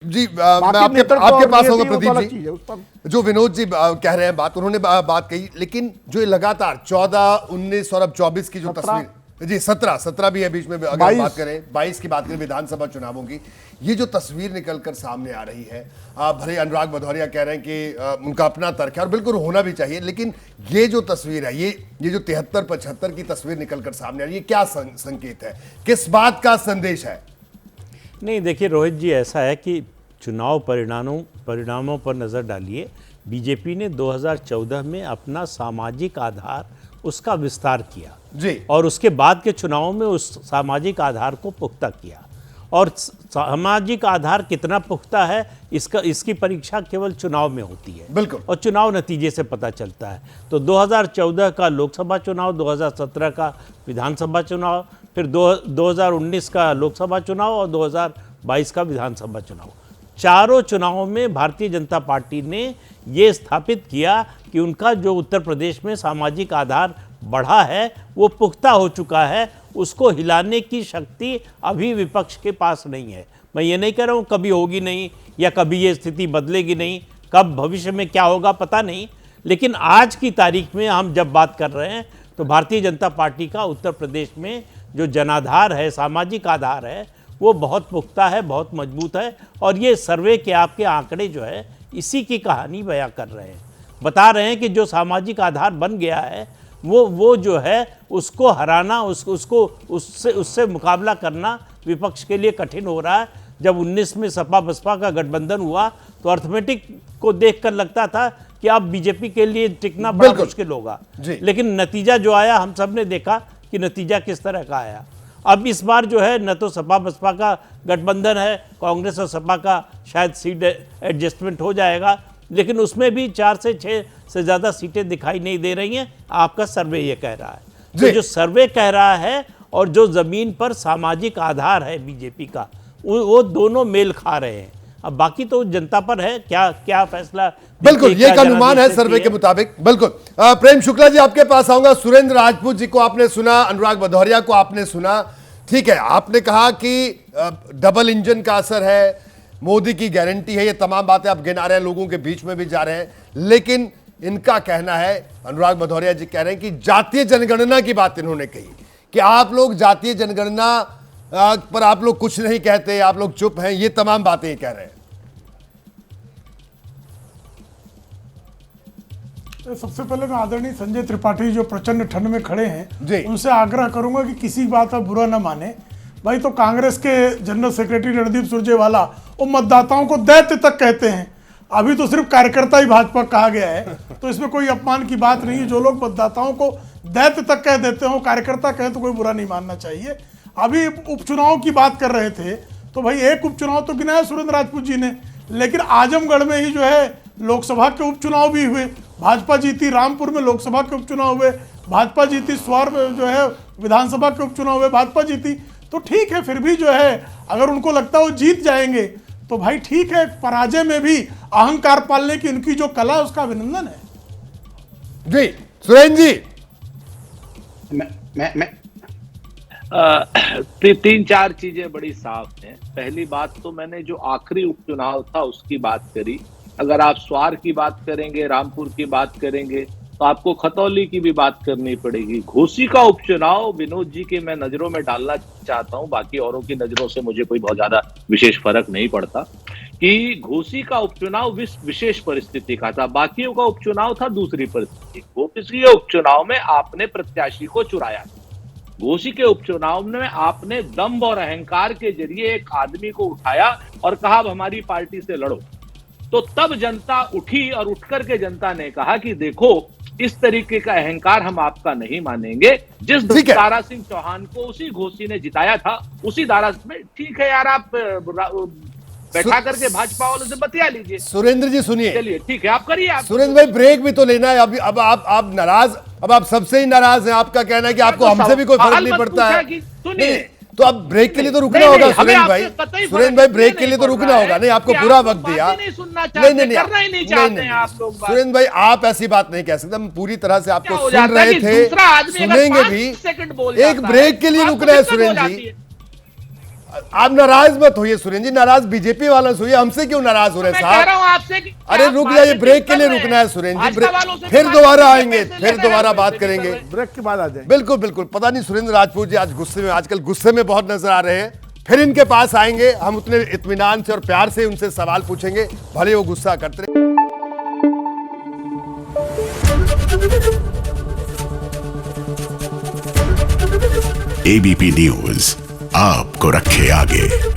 जी मैं आपके पास आऊंगा प्रदीप जी। जो विनोद जी कह रहे हैं बात, उन्होंने बात कही, लेकिन जो ये लगातार 14, 19 और अब 24 की जो तस्वीर, जी 17 भी है बीच में, अगर बात करें 22 की बात करें विधानसभा चुनावों की, ये जो तस्वीर निकलकर सामने आ रही है, भले अनुराग भदौरिया कह रहे हैं कि उनका अपना तर्क है और बिल्कुल होना भी चाहिए, लेकिन ये जो तस्वीर है, ये जो 73-75 की तस्वीर निकलकर सामने आ रही है, क्या संकेत है, किस बात का संदेश है? नहीं देखिए रोहित जी, ऐसा है कि चुनाव परिणामों पर नज़र डालिए। बीजेपी ने 2014 में अपना सामाजिक आधार उसका विस्तार किया जी, और उसके बाद के चुनावों में उस सामाजिक आधार को पुख्ता किया। और सामाजिक आधार कितना पुख्ता है इसकी परीक्षा केवल चुनाव में होती है, बिल्कुल, और चुनाव नतीजे से पता चलता है। तो 2014 का लोकसभा चुनाव, 2017 का विधानसभा चुनाव, फिर 2019 का लोकसभा चुनाव और 2022 का विधानसभा चुनाव, चारों चुनावों में भारतीय जनता पार्टी ने ये स्थापित किया कि उनका जो उत्तर प्रदेश में सामाजिक आधार बढ़ा है वो पुख्ता हो चुका है। उसको हिलाने की शक्ति अभी विपक्ष के पास नहीं है। मैं ये नहीं कह रहा हूँ कभी होगी नहीं या कभी ये स्थिति बदलेगी नहीं, कब भविष्य में क्या होगा पता नहीं, लेकिन आज की तारीख में हम जब बात कर रहे हैं तो भारतीय जनता पार्टी का उत्तर प्रदेश में जो जनाधार है, सामाजिक आधार है, वो बहुत पुख्ता है, बहुत मजबूत है। और ये सर्वे के आपके आंकड़े जो है इसी की कहानी बयां कर रहे हैं, बता रहे हैं कि जो सामाजिक आधार बन गया है वो जो है उसको हराना, उससे मुकाबला करना विपक्ष के लिए कठिन हो रहा है। जब 19 में सपा बसपा का गठबंधन हुआ तो अर्थमेटिक को देखकर लगता था कि अब बीजेपी के लिए टिकना बड़ा मुश्किल होगा, लेकिन नतीजा जो आया हम सब ने देखा कि नतीजा किस तरह का आया। अब इस बार जो है न तो सपा बसपा का गठबंधन है, कांग्रेस और सपा का शायद सीट एडजस्टमेंट हो जाएगा, लेकिन उसमें भी 4 से 6 से ज़्यादा सीटें दिखाई नहीं दे रही हैं। आपका सर्वे ये कह रहा है, तो जो सर्वे कह रहा है और जो ज़मीन पर सामाजिक आधार है बीजेपी का, वो दोनों मेल खा रहे हैं। अब बाकी तो जनता पर है क्या फैसला। बिल्कुल ये का अनुमान है सर्वे के मुताबिक। बिल्कुल प्रेम शुक्ला जी आपके पास आऊंगा। सुरेंद्र राजपूत जी को आपने सुना, अनुराग भदौरिया को आपने सुना, ठीक है, आपने कहा कि डबल इंजन का असर है, मोदी की गारंटी है, ये तमाम बातें आप गिना रहे हैं, लोगों के बीच में भी जा रहे हैं, लेकिन इनका कहना है, अनुराग भदौरिया जी कह रहे हैं कि जातीय जनगणना की बात इन्होंने कही कि आप लोग जातीय जनगणना पर आप लोग कुछ नहीं कहते, आप लोग चुप हैं, ये तमाम बातें कह रहे हैं। सबसे पहले मैं आदरणीय संजय त्रिपाठी जो प्रचंड ठंड में खड़े हैं उनसे आग्रह करूंगा कि किसी बात का बुरा ना माने। भाई तो कांग्रेस के जनरल सेक्रेटरी रणदीप सुरजेवाला वो मतदाताओं को दैत्य तक कहते हैं, अभी तो सिर्फ कार्यकर्ता ही भाजपा कहा गया है, तो इसमें कोई अपमान की बात नहीं है। जो लोग मतदाताओं को दैत्य तक कह देते हो, कार्यकर्ता कहे तो कोई बुरा नहीं मानना चाहिए। अभी उपचुनाव की बात कर रहे थे तो भाई एक उपचुनाव तो गिनाया सुरेंद्र राजपूत जी ने, लेकिन आजमगढ़ में ही जो है लोकसभा के उपचुनाव भी हुए, भाजपा जीती। रामपुर में लोकसभा के उपचुनाव हुए, भाजपा जीती। स्वार में जो है विधानसभा के उपचुनाव हुए, भाजपा जीती। तो ठीक है, फिर भी जो है अगर उनको लगता है वो जीत जाएंगे तो भाई ठीक है, पराजय में भी अहंकार पालने की उनकी जो कला है उसका अभिनंदन है। जी सुरेंद्र जी, मैं 3-4 चीजें बड़ी साफ हैं। पहली बात तो मैंने जो आखिरी उपचुनाव था उसकी बात करी। अगर आप स्वार की बात करेंगे, रामपुर की बात करेंगे, तो आपको खतौली की भी बात करनी पड़ेगी। घोसी का उपचुनाव विनोद जी के मैं नजरों में डालना चाहता हूं, बाकी औरों की नजरों से मुझे कोई बहुत ज्यादा विशेष फर्क नहीं पड़ता, कि घोसी का उपचुनाव विशेष परिस्थिति का था, बाकियों का उपचुनाव था दूसरी परिस्थिति। घोसी के उपचुनाव में आपने प्रत्याशी को चुराया, घोसी के उपचुनाव में आपने दम्भ और अहंकार के जरिए एक आदमी को उठाया और कहा अब हमारी पार्टी से लड़ो। तो तब जनता उठी और उठकर के जनता ने कहा कि देखो इस तरीके का अहंकार हम आपका नहीं मानेंगे। जिस दारा सिंह चौहान को उसी घोसी ने जिताया था, उसी दारा में, ठीक है यार, आप बैठा करके भाजपा वालों से बतिया लीजिए। सुरेंद्र जी सुनिए, चलिए ठीक है, आप करिए। आप सुरेंद्र भाई ब्रेक भी तो लेना है। अभी अब आप नाराज, अब आप सबसे ही नाराज हैं। आपका कहना है कि आपको हमसे भी कोई फर्क नहीं पड़ता है। सुनिए, तो अब ब्रेक के लिए तो रुकना होगा सुरेंद्र भाई। सुरेंद्र भाई ब्रेक के लिए तो रुकना होगा। नहीं, आपको पूरा वक्त दिया। नहीं, सुरेंद्र भाई आप ऐसी बात नहीं कह सकते। हम पूरी तरह से आपको सुन रहे थे, सुनेंगे भी। एक ब्रेक के लिए रुकना है सुरेंद्र जी। आप नाराज मत होइए सुरेंद्र जी, नाराज बीजेपी वालों से होइए, हमसे क्यों नाराज हो रहे हैं मैं कह रहा हूं साहब? आपसे कि अरे आप रुक जाइए, ब्रेक के लिए कर रहे रुकना है हैं। सुरेंद्र जी, भाजपा वालों से फिर बात दोबारा कीजिए, आएंगे, पैसे फिर ले दोबारा रहे हैं, बात पैसे ले करेंगे। रहे हैं। ब्रेक के बाद आ जाए। बिल्कुल बिल्कुल, पता नहीं सुरेंद्र राजपूत जी आज गुस्से में, आजकल गुस्से में बहुत नजर आ रहे हैं। फिर इनके पास आएंगे, हम उतने इत्मीनान से और प्यार से उनसे सवाल पूछेंगे, भले वो गुस्सा करते रहे। एबीपी न्यूज आपको रखे आगे।